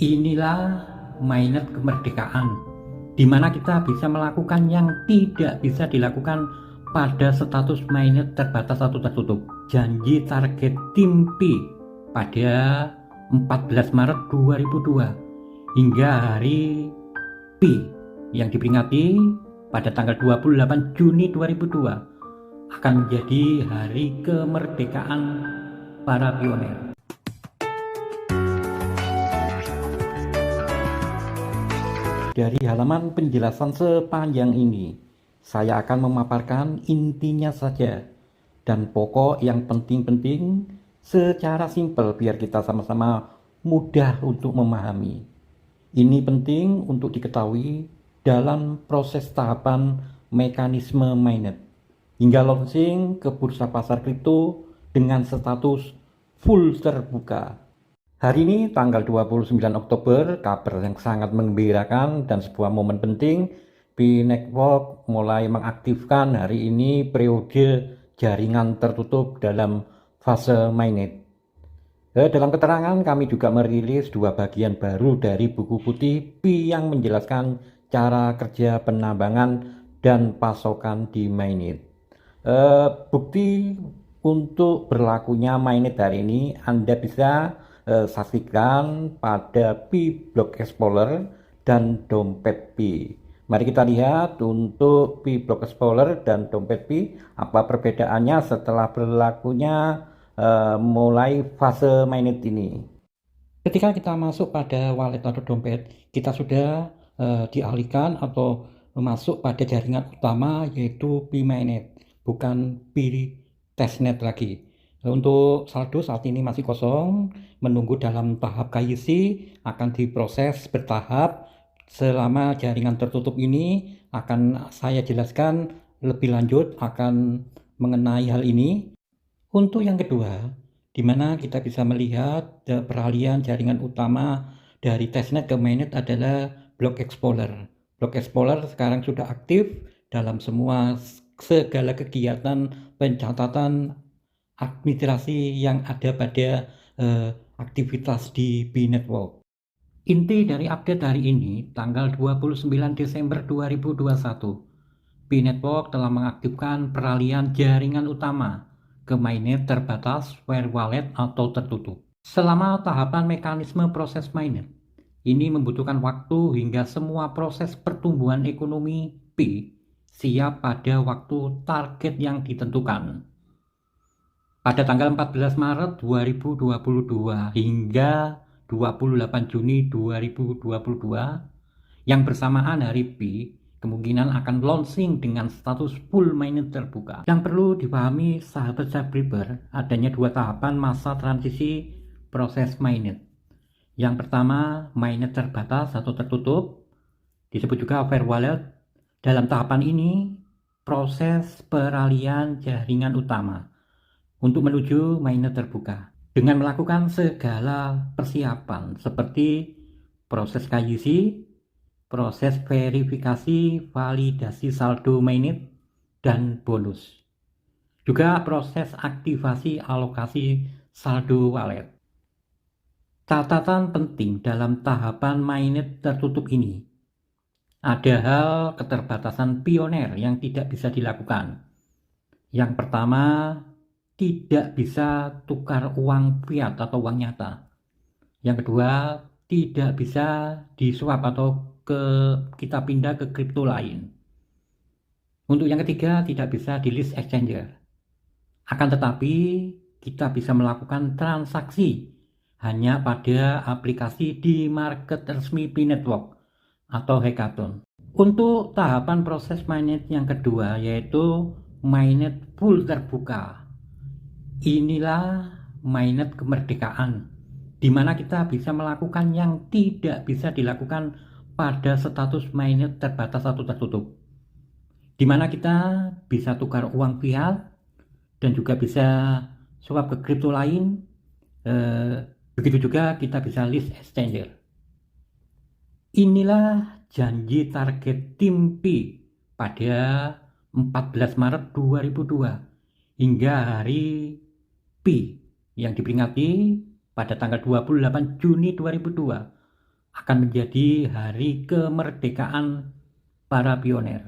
Inilah mainnet kemerdekaan, di mana kita bisa melakukan yang tidak bisa dilakukan pada status mainnet terbatas atau tertutup. Janji target tim P pada 14 Maret 2002 hingga hari P yang diperingati pada tanggal 28 Juni 2002 akan menjadi hari kemerdekaan para pioner. Dari halaman penjelasan sepanjang ini, saya akan memaparkan intinya saja dan pokok yang penting-penting secara simpel biar kita sama-sama mudah untuk memahami. Ini penting untuk diketahui dalam proses tahapan mekanisme mainnet hingga launching ke bursa pasar kripto dengan status full terbuka. Hari ini tanggal 29 Oktober, kabar yang sangat menggembirakan dan sebuah momen penting. B-Network mulai mengaktifkan hari ini periode jaringan tertutup dalam fase mainnet. Dalam keterangan kami juga merilis dua bagian baru dari buku putih B yang menjelaskan cara kerja penambangan dan pasokan di mainnet. Bukti untuk berlakunya mainnet hari ini Anda bisa saksikan pada P-Block Explorer dan dompet P. Mari kita lihat untuk P-Block Explorer dan dompet P apa perbedaannya setelah berlakunya mulai fase mainnet ini. Ketika kita masuk pada wallet atau dompet, kita sudah dialihkan atau masuk pada jaringan utama yaitu P mainnet, bukan P testnet lagi. Untuk saldo saat ini masih kosong, menunggu dalam tahap KYC, akan diproses bertahap. Selama jaringan tertutup ini akan saya jelaskan lebih lanjut akan mengenai hal ini. Untuk yang kedua, di mana kita bisa melihat peralihan jaringan utama dari testnet ke mainnet adalah Block Explorer. Block Explorer sekarang sudah aktif dalam segala kegiatan pencatatan administrasi yang ada pada aktivitas di B-Network. Inti dari update hari ini, tanggal 29 Desember 2021, B-Network telah mengaktifkan peralihan jaringan utama ke mainnet terbatas, wire wallet atau tertutup. Selama tahapan mekanisme proses mainnet, ini membutuhkan waktu hingga semua proses pertumbuhan ekonomi P siap pada waktu target yang ditentukan. Pada tanggal 14 Maret 2022 hingga 28 Juni 2022 yang bersamaan hari P kemungkinan akan launching dengan status full mainnet terbuka. Yang perlu dipahami sahabat subscriber, adanya dua tahapan masa transisi proses mainnet. Yang pertama mainnet terbatas atau tertutup, disebut juga wire wallet. Dalam tahapan ini proses peralihan jaringan utama untuk menuju mainnet terbuka dengan melakukan segala persiapan seperti proses KYC, proses verifikasi validasi saldo mainnet dan bonus, juga proses aktivasi alokasi saldo wallet. Catatan penting dalam tahapan mainnet tertutup ini, ada hal keterbatasan pioner yang tidak bisa dilakukan. Yang pertama, tidak bisa tukar uang fiat atau uang nyata. Yang kedua, tidak bisa diswap atau kita pindah ke kripto lain. Untuk yang ketiga, tidak bisa di list exchanger. Akan tetapi, kita bisa melakukan transaksi hanya pada aplikasi di market resmi B-Network atau Hackathon. Untuk tahapan proses mainnet yang kedua yaitu mainnet full terbuka. Inilah mainnet kemerdekaan, di mana kita bisa melakukan yang tidak bisa dilakukan pada status mainnet terbatas atau tertutup, di mana kita bisa tukar uang fiat dan juga bisa swap ke kripto lain. Begitu juga kita bisa list exchanger. Inilah janji target tim P pada 14 Maret 2002 hingga hari P yang diperingati pada tanggal 28 Juni 2002 akan menjadi hari kemerdekaan para pioner.